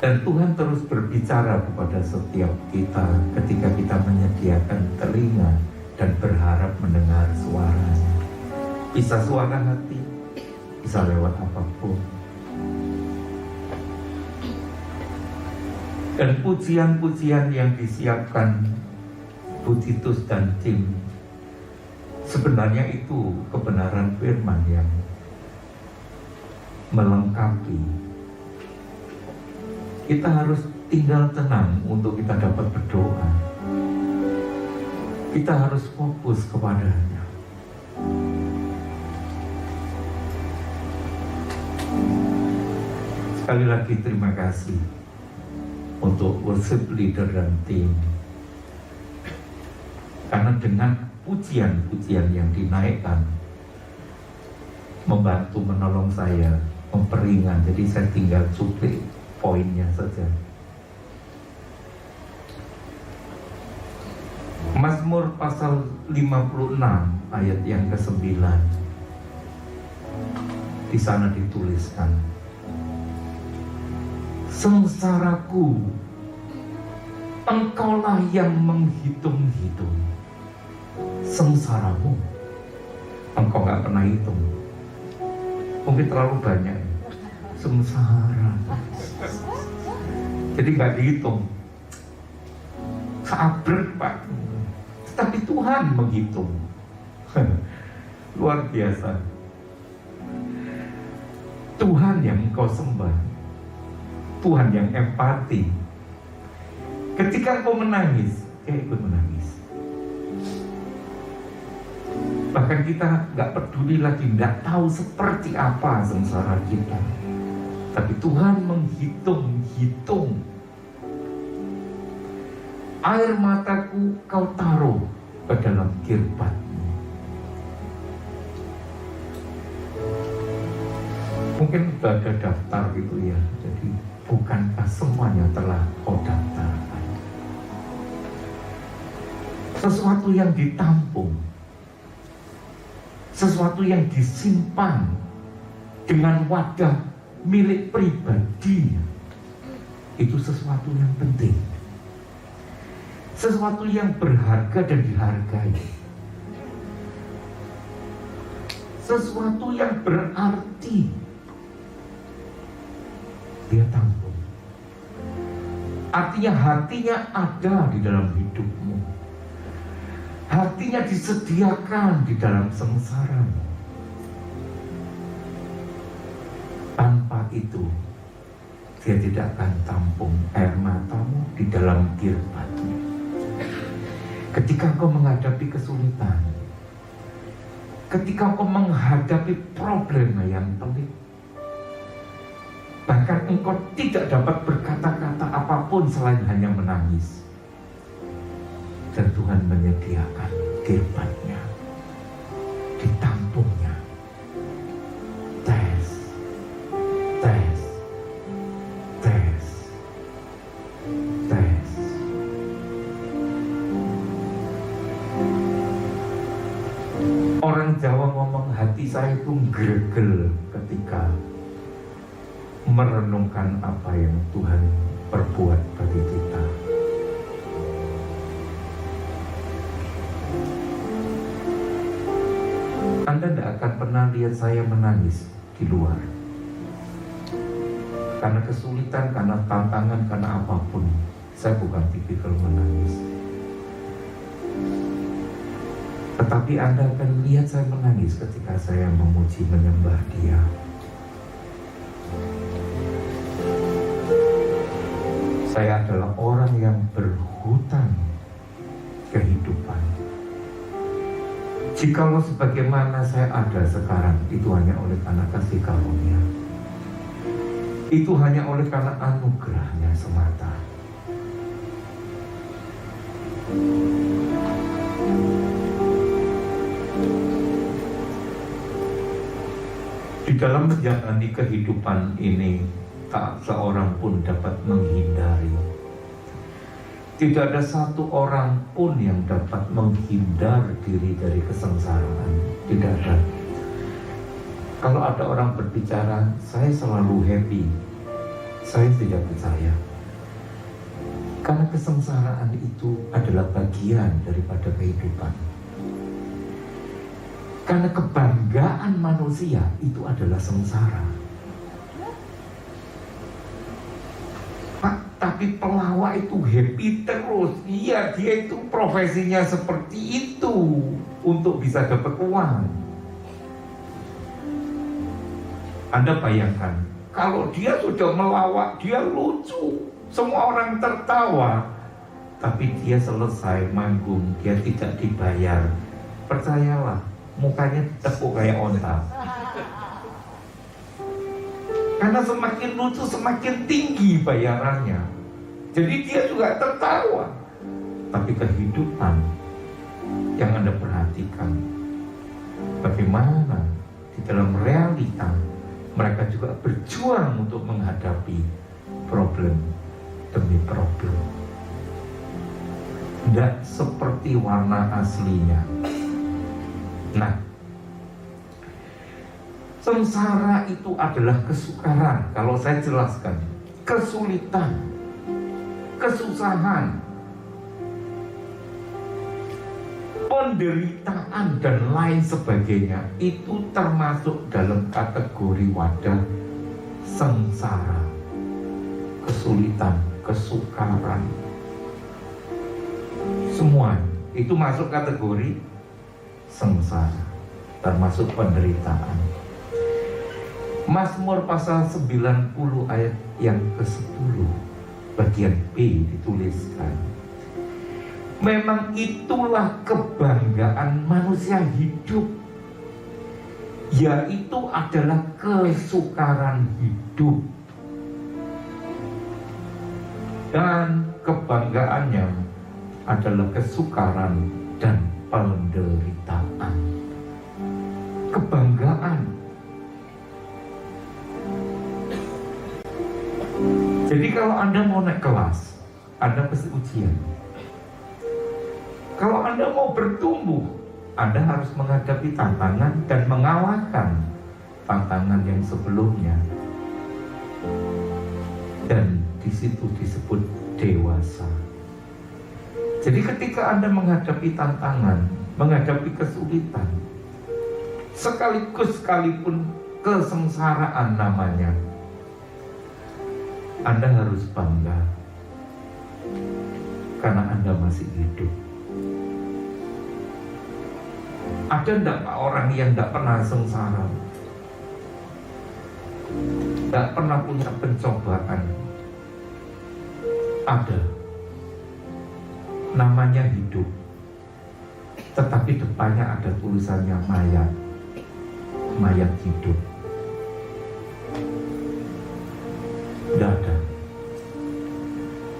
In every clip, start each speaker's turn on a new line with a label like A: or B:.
A: Dan Tuhan terus berbicara kepada setiap kita ketika kita menyediakan telinga dan berharap mendengar suaranya. Bisa suara hati, bisa lewat apapun. Dan pujian-pujian yang disiapkan Bu Titus dan tim, sebenarnya itu kebenaran firman yang melengkapi. Kita harus tinggal tenang untuk kita dapat berdoa. Kita harus fokus kepadanya. Sekali lagi terima kasih untuk worship leader dan tim. Karena dengan pujian-pujian yang dinaikkan membantu menolong saya memperingan. Jadi saya tinggal cuplik poinnya saja. Mazmur pasal 56 ayat yang ke-9. Di sana dituliskan, sengsaraku, engkaulah yang menghitung-hitung. Sengsaramu, engkau gak pernah hitung. Mungkin terlalu banyak. Sengsara. Jadi gak dihitung. Sabar Pak. Tapi Tuhan menghitung. Luar biasa. Tuhan yang engkau sembah, Tuhan yang empati. Ketika engkau menangis, dia ikut menangis. Bahkan kita gak peduli lagi, gak tahu seperti apa sengsara kita. Tapi Tuhan menghitung-hitung. Air mataku kau taruh ke dalam kirbatmu. Mungkin sudah ada daftar gitu ya. Jadi bukankah semuanya telah kau daftarkan? Sesuatu yang ditampung, sesuatu yang disimpan dengan wadah milik pribadi, itu sesuatu yang penting, sesuatu yang berharga dan dihargai, sesuatu yang berarti. Dia tampung. Artinya hatinya ada di dalam hidupmu, hatinya disediakan di dalam sengsaramu. Tanpa itu dia tidak akan tampung air matamu di dalam kirbatmu. Ketika kau menghadapi kesulitan, ketika kau menghadapi problema yang pelik, bahkan engkau tidak dapat berkata-kata apapun selain hanya menangis, dan Tuhan menyediakan kirbatnya, ditampungnya. Tes, tes, tes, tes. Orang Jawa ngomong, hati saya itu gregel ketika merenungkan apa yang Tuhan perbuat bagi kita. Anda tidak akan pernah lihat saya menangis di luar. Karena kesulitan, karena tantangan, karena apapun, saya bukan tipikal menangis. Tetapi Anda akan lihat saya menangis ketika saya memuji menyembah Dia. Saya adalah orang yang berhutang kehidupan. Jikalau sebagaimana saya ada sekarang, itu hanya oleh karena kasih karunia. Itu hanya oleh karena anugerahnya semata. Di dalam menjalani kehidupan ini, tak seorang pun dapat menghindari. Tidak ada satu orang pun yang dapat menghindar diri dari kesengsaraan. Tidak ada. Kalau ada orang berbicara, saya selalu happy. Saya tidak percaya. Karena kesengsaraan itu adalah bagian daripada kehidupan. Karena kebanggaan manusia itu adalah sengsara. Pak, tapi pelawak itu happy terus. Iya, dia itu profesinya seperti itu untuk bisa dapat uang. Anda bayangkan, kalau dia sudah melawak, dia lucu, semua orang tertawa, tapi dia selesai manggung, dia tidak dibayar. Percayalah, mukanya tepuk kayak onta. Karena semakin lucu, semakin tinggi bayarannya. Jadi dia juga tertawa. Tapi kehidupan yang Anda perhatikan, bagaimana di dalam realita mereka juga berjuang untuk menghadapi problem demi problem. Tidak seperti warna aslinya. Nah, sengsara itu adalah kesukaran. Kalau saya jelaskan, kesulitan, kesusahan, penderitaan dan lain sebagainya itu termasuk dalam kategori wadah sengsara. Kesulitan, kesukaran, semua itu masuk kategori sengsara, termasuk penderitaan. Mazmur pasal 90 ayat yang ke-10 bagian B dituliskan, memang itulah kebanggaan manusia hidup, yaitu adalah kesukaran hidup, dan kebanggaannya adalah kesukaran dan penderitaan. Kebanggaan. Jadi kalau Anda mau naik kelas, Anda pasti ujian. Kalau Anda mau bertumbuh, Anda harus menghadapi tantangan dan mengalahkan tantangan yang sebelumnya. Dan di situ disebut dewasa. Jadi ketika Anda menghadapi tantangan, menghadapi kesulitan, sekalipun kesengsaraan namanya, Anda harus bangga karena Anda masih hidup. Ada enggak Pak orang yang enggak pernah sengsara, enggak pernah punya pencobaan? Ada. Namanya hidup, tetapi depannya ada tulisannya mayat. Mayat hidup. Tidak ada.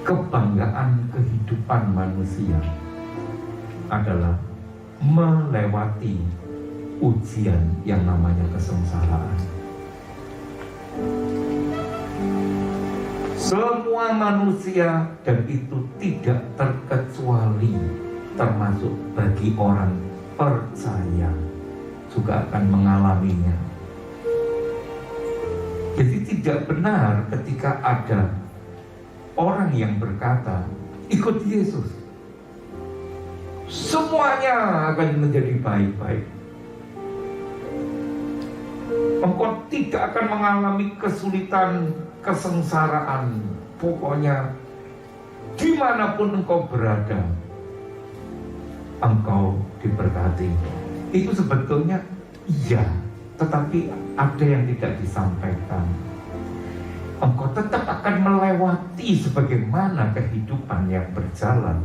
A: Kebanggaan kehidupan manusia adalah melewati ujian yang namanya kesengsaraan. Semua manusia, dan itu tidak terkecuali, termasuk bagi orang percaya, juga akan mengalaminya. Jadi tidak benar ketika ada orang yang berkata, ikut Yesus, semuanya akan menjadi baik-baik. Engkau tidak akan mengalami kesulitan, kesengsaraan. Pokoknya dimanapun engkau berada, engkau diberkati. Itu sebetulnya iya, tetapi ada yang tidak disampaikan. Engkau tetap akan melewati sebagaimana kehidupan yang berjalan,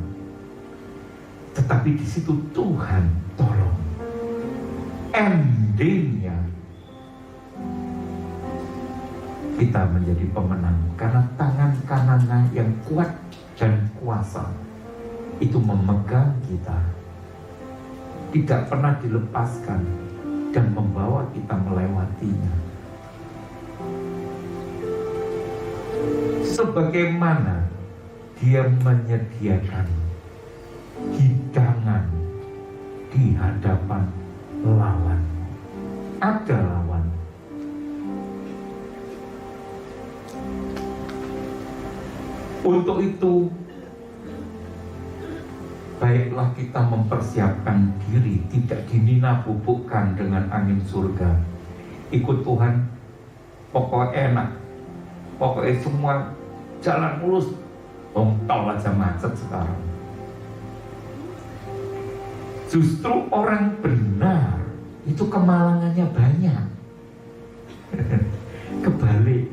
A: tetapi di situ Tuhan tolong. Endingnya kita menjadi pemenang karena tangan kanannya yang kuat dan kuasa itu memegang kita, tidak pernah dilepaskan dan membawa kita melewatinya. Sebagaimana Dia menyediakan hidangan di hadapan lawan. Ada lawan. Untuk itu, baiklah kita mempersiapkan diri, tidak dinina-bubukkan dengan angin surga. Ikut Tuhan, pokoknya enak, pokoknya semua jalan mulus, tol aja macet sekarang. Justru orang benar itu kemalangannya banyak. Kebalik.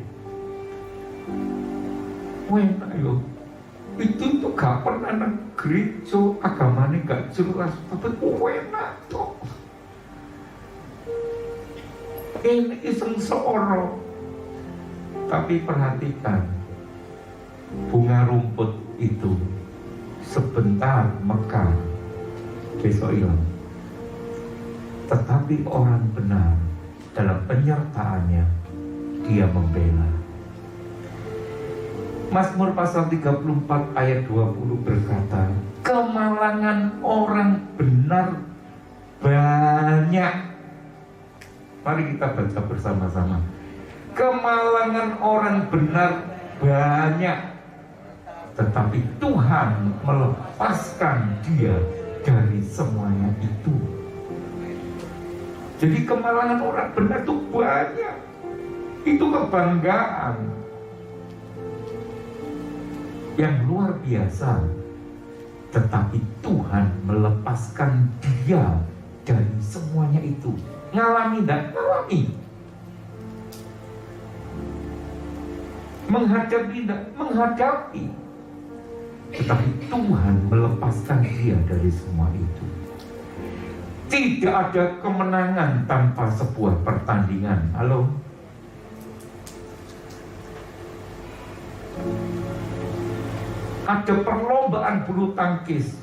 A: Enak yo. Itu tuh gak pernah nang gereja, agamanya gak jelas, tapi enak tuh. Ini iseng seorang. Tapi perhatikan, bunga rumput itu sebentar mekar, besok hilang. Tetapi orang benar dalam penyertaannya, dia membela. Mazmur pasal 34 ayat 20 berkata, kemalangan orang benar banyak. Mari kita baca bersama-sama. Kemalangan orang benar banyak, tetapi Tuhan melepaskan dia dari semuanya itu. Jadi kemalangan orang benar itu banyak. Itu kebanggaan yang luar biasa. Tetapi Tuhan melepaskan dia dari semuanya itu. Ngalami dan ngalami. Menghadapi dan menghadapi. Tetapi Tuhan melepaskan dia dari semua itu. Tidak ada kemenangan tanpa sebuah pertandingan. Halo? Ada perlombaan bulu tangkis.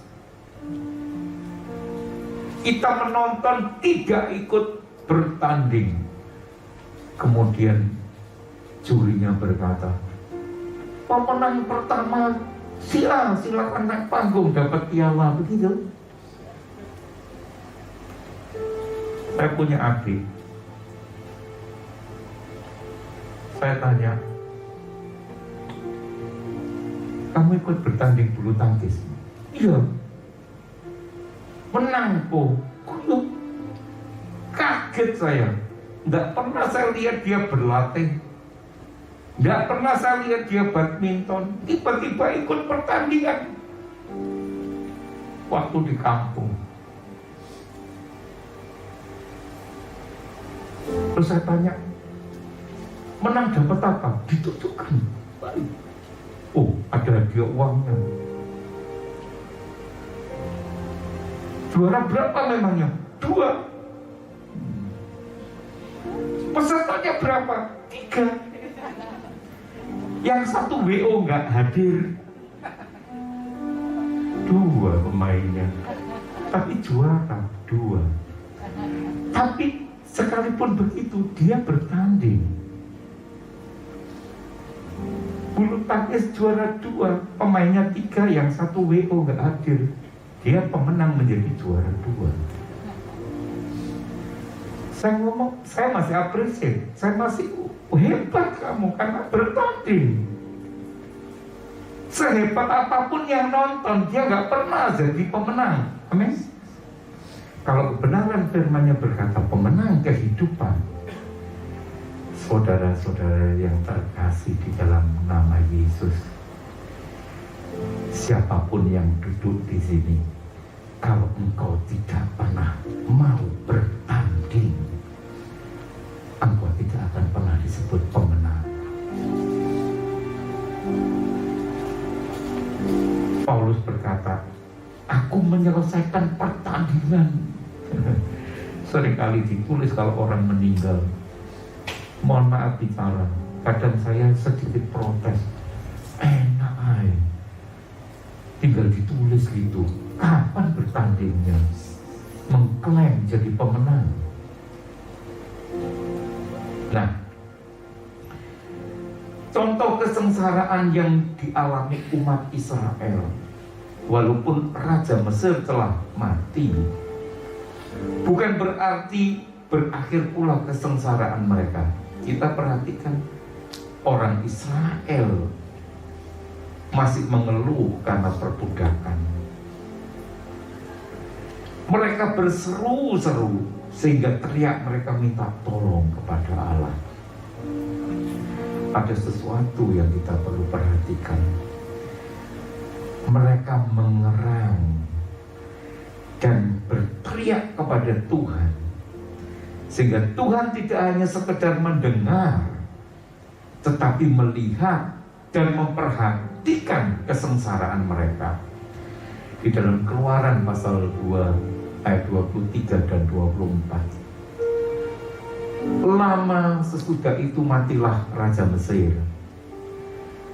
A: Kita menonton, tidak ikut bertanding. Kemudian jurinya berkata, pemenang pertama silakan naik panggung dapat piala, begitu. Saya punya adik. Saya tanya, kamu ikut bertanding bulu tangkis? Iya. Menang po. Kaget saya. Tidak pernah saya lihat dia berlatih. Tidak pernah saya lihat dia badminton. Tiba-tiba ikut pertandingan waktu di kampung. Terus saya tanya, menang dapat apa? Ditutukan. Oh, ada hadiah uangnya. Juara berapa memangnya? 2. Pesertanya berapa? 3. Yang satu WO nggak hadir. 2 pemainnya. Tapi juara 2. Tapi sekalipun begitu, dia bertanding. Bulu tangkis juara 2, pemainnya 3, yang satu WO nggak hadir. Dia pemenang menjadi juara 2. Saya ngomong, saya masih apresiasi, saya masih hebat kamu karena bertanding. Sehebat apapun yang nonton, dia nggak pernah jadi pemenang. Amin. Kalau kebenaran firman-Nya berkata pemenang kehidupan, saudara-saudara yang terkasih di dalam nama Yesus, siapapun yang duduk di sini, kalau engkau tidak pernah mau bertanding, engkau tidak akan pernah disebut pemenang. Paulus berkata, aku menyelesaikan pertandingan. Seringkali ditulis kalau orang meninggal. Mohon maaf bicara, kadang saya sedikit protes. Enak aja, tinggal ditulis gitu. Kapan bertandingnya? Mengklaim jadi pemenang. Nah, contoh kesengsaraan yang dialami umat Israel, walaupun Raja Mesir telah mati, bukan berarti berakhir pula kesengsaraan mereka. Kita perhatikan orang Israel masih mengeluh karena perbudakan. Mereka berseru-seru sehingga teriak mereka minta tolong kepada Allah. Ada sesuatu yang kita perlu perhatikan. Mereka mengerang dan berteriak kepada Tuhan, sehingga Tuhan tidak hanya sekedar mendengar, tetapi melihat dan memperhatikan kesengsaraan mereka. Di dalam Keluaran pasal 2 ayat 23 dan 24. Lama sesudah itu matilah Raja Mesir.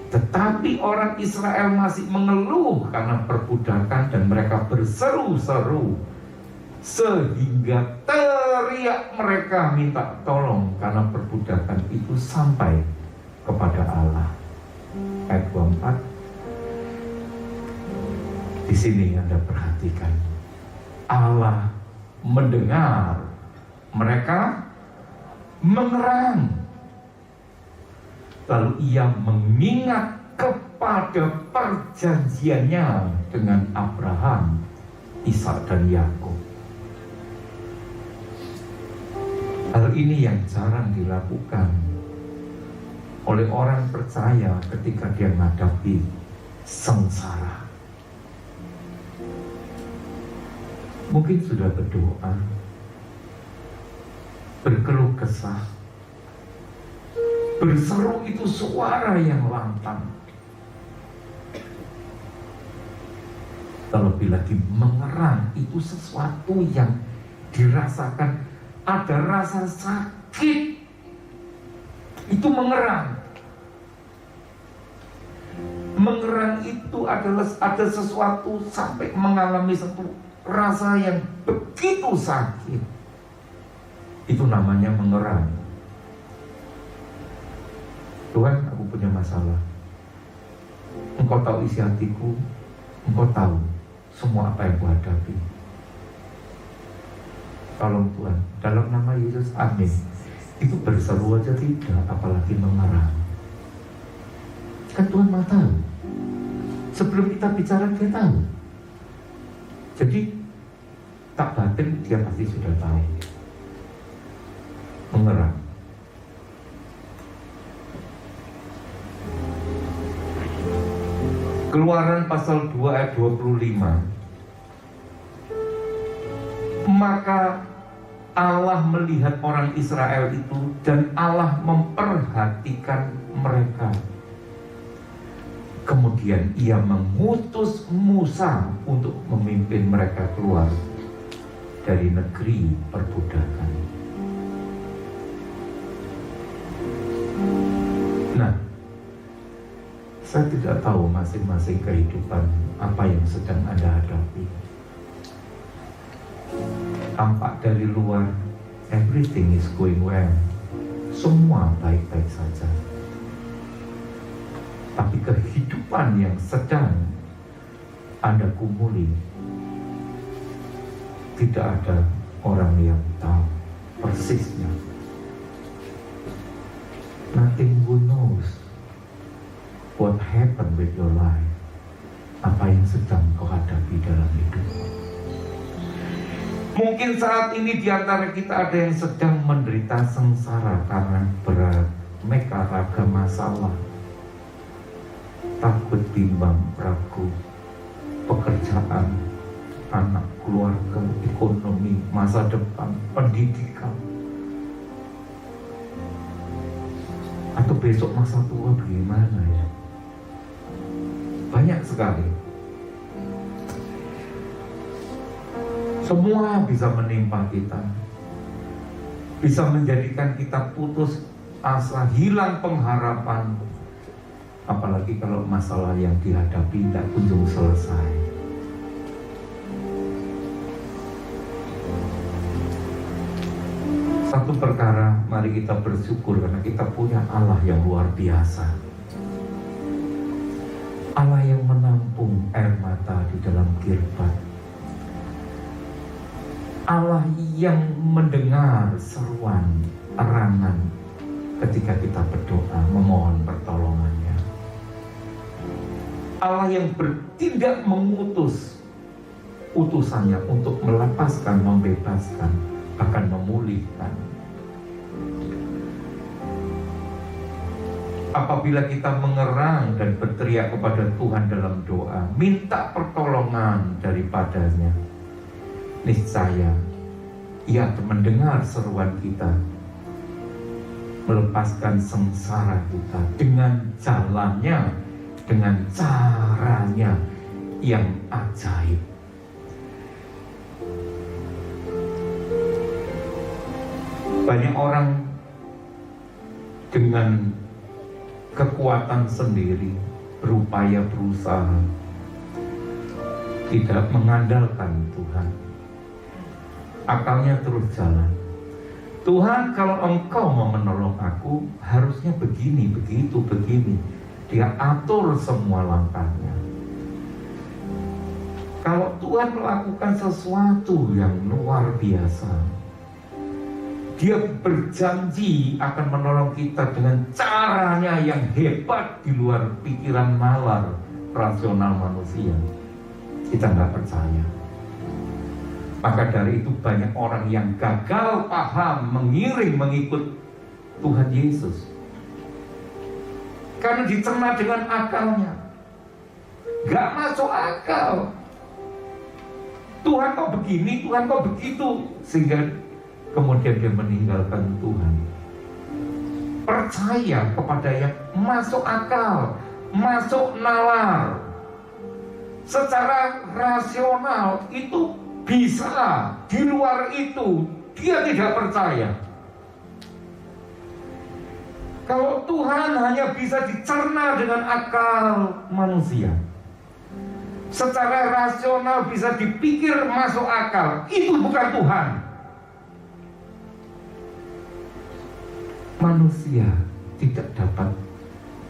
A: Tetapi orang Israel masih mengeluh karena perbudakan dan mereka berseru-seru sehingga teriak mereka minta tolong karena perbudakan itu sampai kepada Allah. Ayat 24. Di sini Anda perhatikan, Allah mendengar mereka mengerang, lalu Ia mengingat kepada perjanjiannya dengan Abraham, Ishak dan Yakub. Hal ini yang jarang dilakukan oleh orang percaya ketika dia menghadapi sengsara. Mungkin sudah berdoa, berkeluh kesah, berseru, itu suara yang lantang. Terlebih lagi mengerang, itu sesuatu yang dirasakan, ada rasa sakit, itu mengerang. Mengerang itu adalah ada sesuatu sampai mengalami satu rasa yang begitu sakit. Itu namanya mengerang. Tuhan, aku punya masalah. Engkau tahu isi hatiku, Engkau tahu semua apa yang kuhadapi. Tolong Tuhan, dalam nama Yesus, amin. Itu berseru aja tidak, apalagi mengerang. Kan Tuhan mau tahu. Sebelum kita bicara, dia tahu. Jadi tak batin dia pasti sudah tahu. Mengerang. Keluaran pasal 2 ayat 25. Maka Allah melihat orang Israel itu dan Allah memperhatikan mereka. Kemudian Ia mengutus Musa untuk memimpin mereka keluar dari negeri perbudakan. Nah, saya tidak tahu masing-masing kehidupan apa yang sedang Anda hadapi. Tampak dari luar, everything is going well. Semua baik-baik saja. Tapi kehidupan yang sedang Anda gumuli, tidak ada orang yang tahu persisnya. Nothing who knows what happened with your life. Apa yang sedang kau hadapi dalam hidup. Mungkin saat ini di antara kita ada yang sedang menderita sengsara karena beraneka ragam masalah. Takut, bimbang, ragu, pekerjaan, anak, keluarga, ekonomi, masa depan, pendidikan, atau besok masa tua bagaimana ya? Banyak sekali. Semua bisa menimpa kita, bisa menjadikan kita putus asa, hilang pengharapan. Apalagi kalau masalah yang dihadapi tidak kunjung selesai. Satu perkara, mari kita bersyukur karena kita punya Allah yang luar biasa. Allah yang menampung air mata di dalam kirbat. Allah yang mendengar seruan, erangan ketika kita berdoa, memohon pertolongannya. Allah yang bertindak mengutus utusannya untuk melepaskan, membebaskan, akan memulihkan. Apabila kita mengerang dan berteriak kepada Tuhan dalam doa, minta pertolongan daripadanya, niscaya Ia akan mendengar seruan kita, melepaskan sengsara kita dengan jalannya, dengan caranya yang ajaib. Banyak orang dengan kekuatan sendiri berupaya berusaha, tidak mengandalkan Tuhan. Akalnya terus jalan. Tuhan, kalau Engkau mau menolong aku, harusnya begini, begitu, begini. Dia atur semua langkahnya. Kalau Tuhan melakukan sesuatu yang luar biasa, Dia berjanji akan menolong kita dengan caranya yang hebat di luar pikiran nalar rasional manusia. Kita nggak percaya. Maka dari itu banyak orang yang gagal paham, mengiring, mengikut Tuhan Yesus. Karena dicerna dengan akalnya. Gak masuk akal. Tuhan kok begini, Tuhan kok begitu. Sehingga kemudian dia meninggalkan Tuhan. Percaya kepada yang masuk akal, masuk nalar. Secara rasional itu bisa, di luar itu dia tidak percaya. Kalau Tuhan hanya bisa dicerna dengan akal manusia, secara rasional bisa dipikir masuk akal, itu bukan Tuhan. Manusia tidak dapat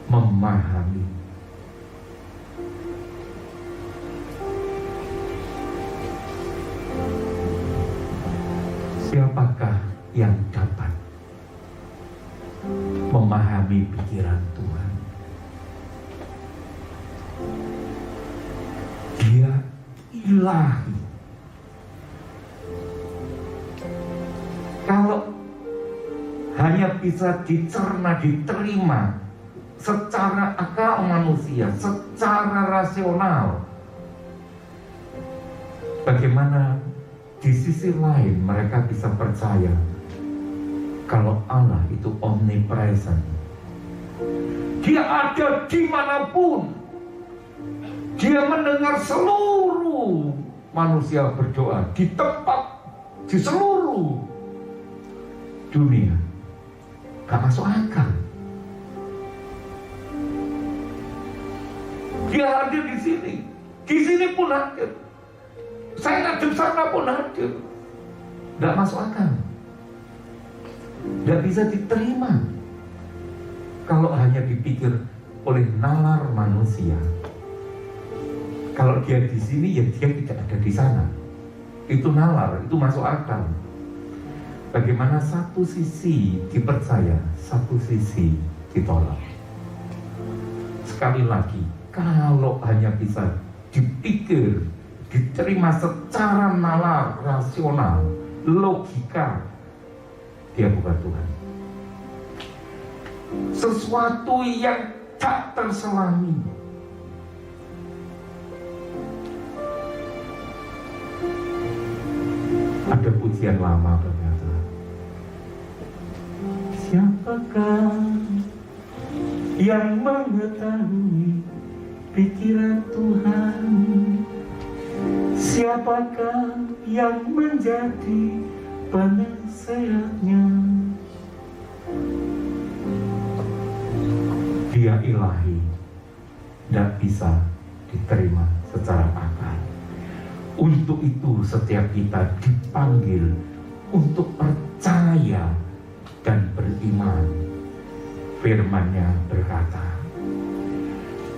A: memahami. Siapakah yang dapat memahami pikiran Tuhan? Dia ilahi. Kalau hanya bisa dicerna, diterima secara akal manusia, secara rasional, bagaimana di sisi lain mereka bisa percaya kalau Allah itu omnipresent. Dia ada dimanapun. Dia mendengar seluruh manusia berdoa di tempat, di seluruh dunia. Gak masuk akal. Dia hadir di sini pun hadir. Saya ngadep sana pun hadir. Gak masuk akal. Gak bisa diterima kalau hanya dipikir oleh nalar manusia. Kalau dia di sini, ya dia tidak ada di sana. Itu nalar, itu masuk akal. Bagaimana satu sisi dipercaya, satu sisi ditolak. Sekali lagi, kalau hanya bisa dipikir, diterima secara nalar, rasional, logika, dia bukan Tuhan. Sesuatu yang tak terselami. Ada pujian lama berkata, siapakah yang mengetahui pikiran Tuhan? Siapakah yang menjadi penasehatnya? Dia ilahi, tidak bisa diterima secara akal. Untuk itu setiap kita dipanggil untuk percaya dan beriman. Firman-Nya berkata,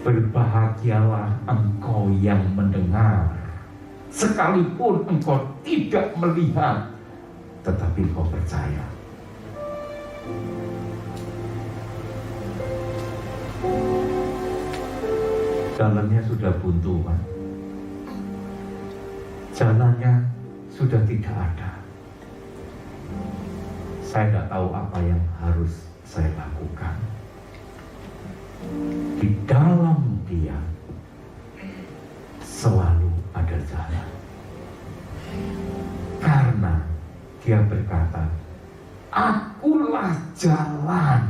A: berbahagialah engkau yang mendengar, sekalipun engkau tidak melihat, tetapi engkau percaya. Jalannya sudah buntu, Pak. Jalannya sudah tidak ada. Saya tidak tahu apa yang harus saya lakukan. Di dalam Dia selalu ada jalan. Karena Dia berkata, Akulah jalan,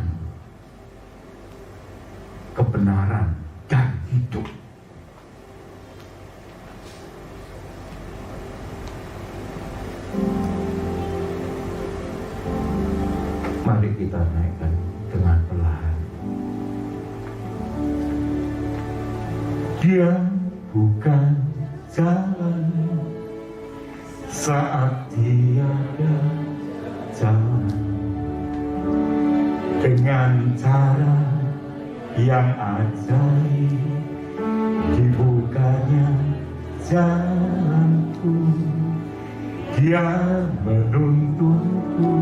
A: kebenaran, dan hidup. Mari kita naikkan dengan perlahan. Dia bukan jalan saat tiada jalan, dengan cara yang ajaib dibukanya jalanku. Dia menuntunku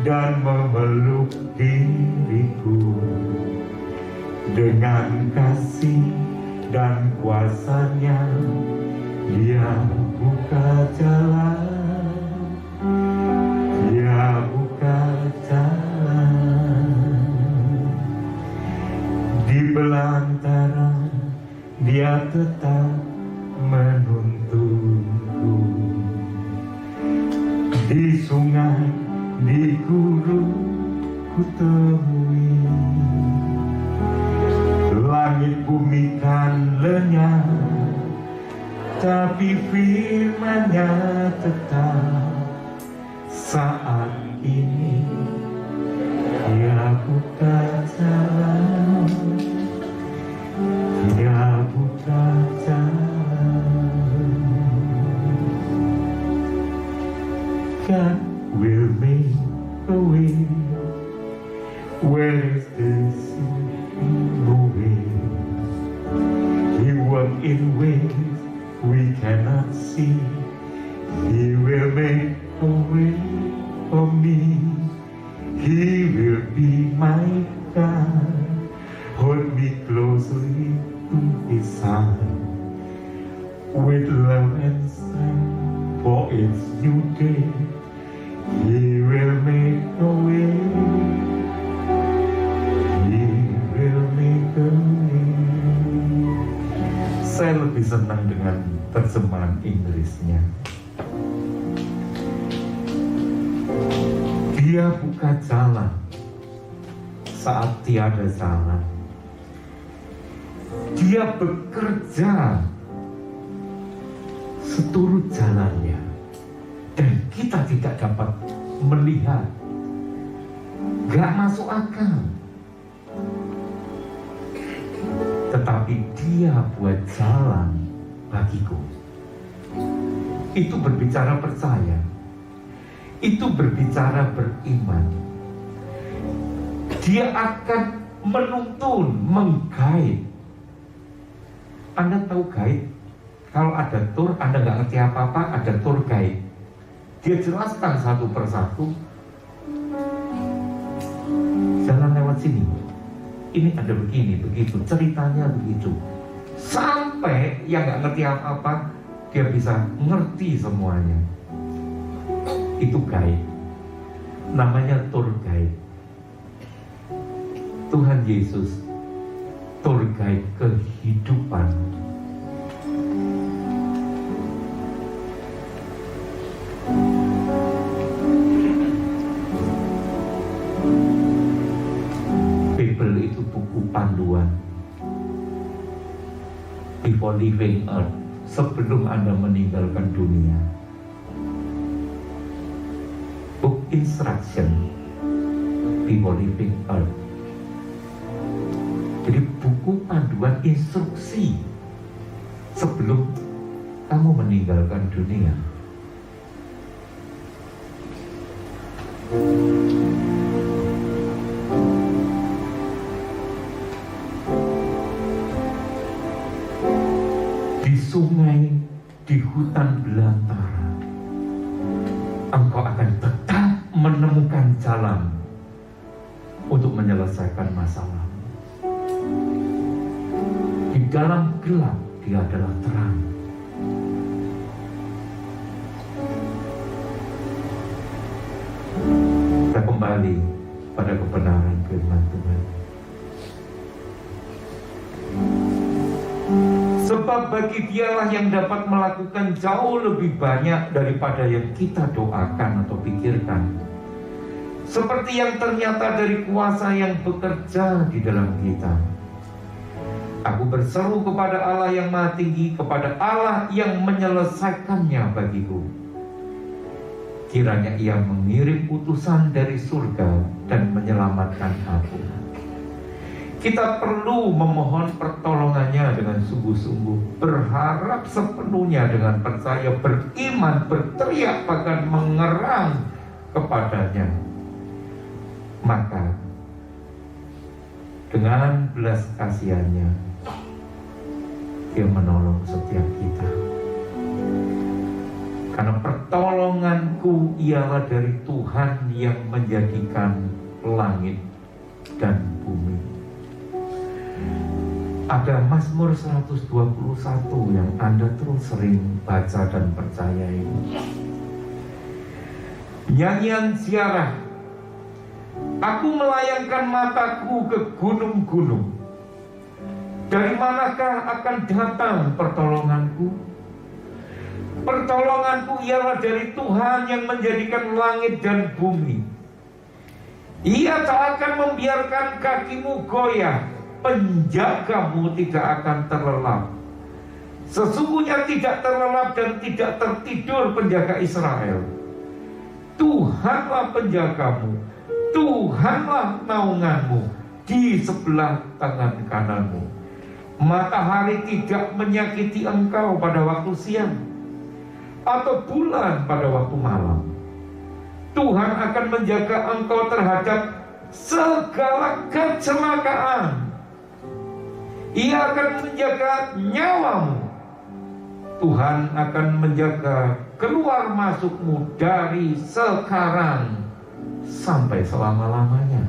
A: dan memeluk diriku dengan kasih dan kuasa-Nya. Dia buka jalan, Dia buka jalan di belantara. Dia tetap menuntunku di sungai, di gurun ku temui. Langit bumi kan lenyap, tapi firman-Nya tetap. Saat ini Dia buka jalan, Dia buka jalan. God will make a way where there's no way. He works in ways we cannot see. He will make a way for me. He will be my God. Hold me closely to His side with love and strength for its new day. He will make a way. He will make a way. Saya lebih senang dengan terjemahan Inggrisnya. Dia buka jalan saat tiada jalan. Dia bekerja seturut jalannya, dan kita tidak dapat melihat. Gak masuk akal. Tetapi Dia buat jalan bagiku. Itu berbicara percaya. Itu berbicara beriman. Dia akan menuntun, menggait. Anda tahu guide? Kalau ada tour, Anda nggak ngerti apa-apa, ada tour guide. Dia jelaskan satu persatu. Jalan lewat sini. Ini ada begini, begitu. Ceritanya begitu. Sampai yang nggak ngerti apa-apa, dia bisa ngerti semuanya. Itu guide. Namanya tour guide. Tuhan Yesus tour guide kehidupan. Bible itu buku panduan. Before leaving earth, sebelum Anda meninggalkan dunia. Book instruction before leaving earth. Jadi buku panduan instruksi sebelum kamu meninggalkan dunia. Di sungai, di hutan belantara, engkau akan tetap menemukan jalan untuk menyelesaikan masalah. dalam gelap Dia adalah terang. Kita kembali pada kebenaran firman Tuhan. Sebab bagi Dialah yang dapat melakukan jauh lebih banyak daripada yang kita doakan atau pikirkan, seperti yang ternyata dari kuasa yang bekerja di dalam kita. Aku berseru kepada Allah yang Maha Tinggi, kepada Allah yang menyelesaikannya bagiku. Kiranya Ia mengirim utusan dari surga dan menyelamatkan aku. Kita perlu memohon pertolongannya dengan sungguh-sungguh, berharap sepenuhnya dengan percaya, beriman, berteriak bahkan mengerang kepadanya. Maka dengan belas kasihannya Dia menolong setiap kita. Karena pertolonganku ialah dari Tuhan yang menjadikan langit dan bumi. Ada Mazmur 121 yang Anda terus sering baca dan percayai. Nyanyian ziarah. Aku melayangkan mataku ke gunung-gunung. Dari manakah akan datang pertolonganku? Pertolonganku ialah dari Tuhan yang menjadikan langit dan bumi. Ia tak akan membiarkan kakimu goyah, penjagamu tidak akan terlelap. Sesungguhnya tidak terlelap dan tidak tertidur penjaga Israel. Tuhanlah penjagamu, Tuhanlah naunganmu di sebelah tangan kananmu. Matahari tidak menyakiti engkau pada waktu siang, atau bulan pada waktu malam. Tuhan akan menjaga engkau terhadap segala kecelakaan. Ia akan menjaga nyawamu. Tuhan akan menjaga keluar masukmu dari sekarang sampai selama-lamanya.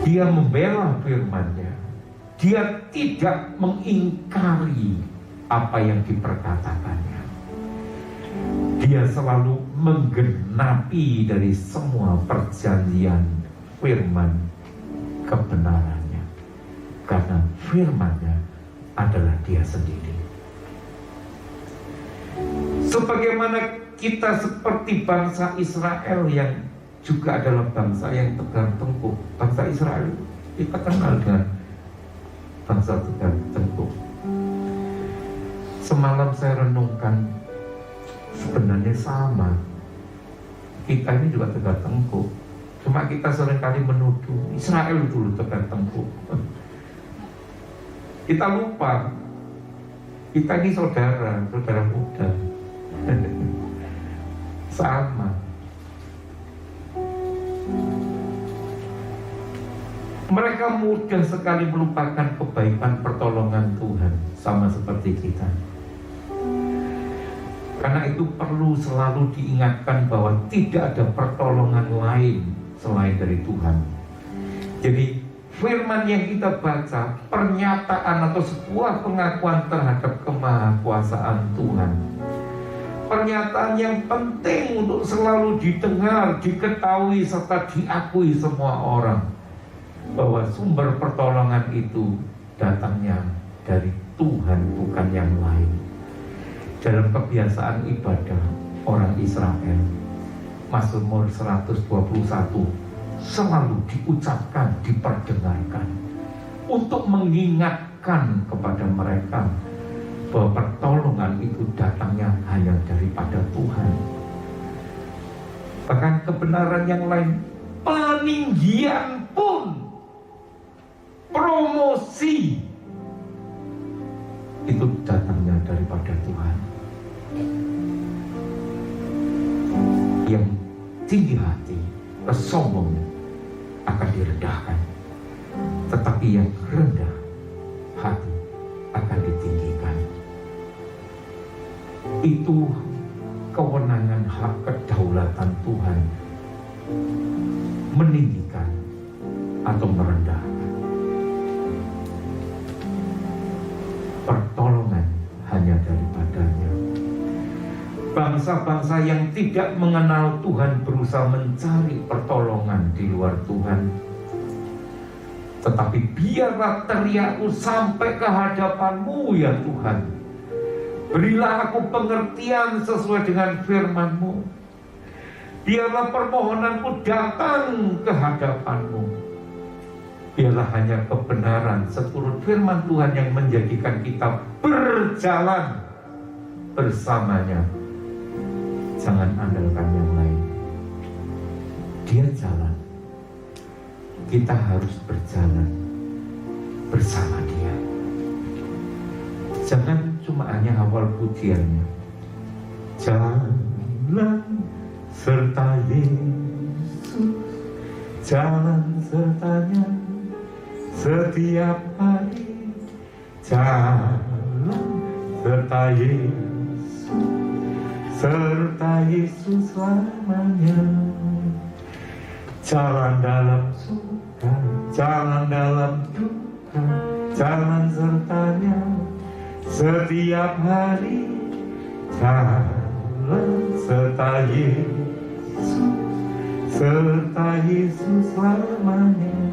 A: Dia membela firman-Nya. Dia tidak mengingkari apa yang diperkatakannya. Dia selalu menggenapi dari semua perjanjian firman kebenarannya. Karena firman-Nya adalah Dia sendiri. Sebagaimana kita seperti bangsa Israel yang juga adalah bangsa yang tegar tengkuk. Bangsa Israel kita kenal dengan bangsa tegar tengkuk. Semalam saya renungkan, sebenarnya sama. Kita ini juga tegar tengkuk. Cuma kita seringkali menuduh Israel dulu tegar tengkuk. Kita lupa kita ini saudara muda. Sama. Mereka mudah sekali melupakan kebaikan pertolongan Tuhan, sama seperti kita. Karena itu perlu selalu diingatkan bahwa tidak ada pertolongan lain selain dari Tuhan. Jadi firman yang kita baca, pernyataan atau sebuah pengakuan terhadap kemahakuasaan Tuhan. Pernyataan yang penting untuk selalu didengar, diketahui, serta diakui semua orang, bahwa sumber pertolongan itu datangnya dari Tuhan, bukan yang lain. Dalam kebiasaan ibadah orang Israel, Mazmur 121 selalu diucapkan, diperdengarkan untuk mengingatkan kepada mereka bahwa pertolongan itu datangnya hanya daripada Tuhan. Bahkan kebenaran yang lain, peninggian pun, promosi itu datangnya daripada Tuhan. Yang tinggi hati, sombong akan direndahkan, tetapi yang rendah hati akan ditinggikan. Itu kewenangan hak kedaulatan Tuhan meninggikan atau merendahkan. bangsa-bangsa yang tidak mengenal Tuhan berusaha mencari pertolongan di luar Tuhan. Tetapi biarlah teriakku sampai ke hadapan-Mu ya Tuhan. Berilah aku pengertian sesuai dengan firman-Mu. Biarlah permohonanku datang ke hadapan-Mu. Biarlah hanya kebenaran seturut firman Tuhan yang menjadikan kita berjalan bersamanya. Jangan andalkan yang lain. Dia jalan, kita harus berjalan bersama Dia. Jangan cuma hanya hafal pujiannya. Jalan serta Yesus, jalan sertanya setiap hari. Jalan serta Yesus, serta Yesus selamanya. Jalan dalam suka, jalan dalam duka, jalan sertanya setiap hari. Jalan serta Yesus, serta Yesus selamanya.